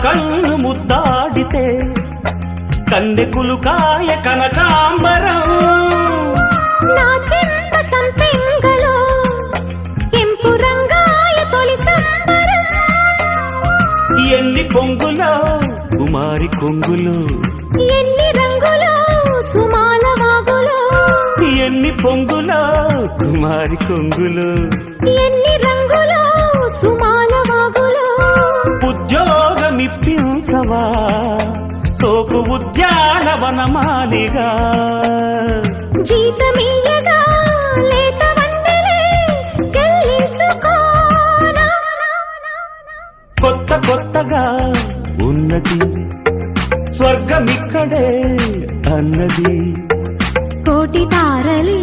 కన్ను ముద్దాడితే కన్నెకులు కాయ కనకాంబరం నా చెంప సంపెంగలో కెంపు రంగాయ తొలి సంబరం ఎన్ని కొంగులో కుమారి కొంగులు ఎన్ని రంగులో సుమాల వాగులో ఎన్ని పొంగులో కుమారి కొంగులు ఎన్ని రంగులో సుమాల వాగులో ఉద్యోగమిప్పించవా సోకు ఉద్యానవనమాలిగా జీతమీయగా లేత వందలే చెల్లించుకోనా కొత్త కొత్తగా ఉన్నది స్వర్గమిక్కడే అన్నది కోటి తారలే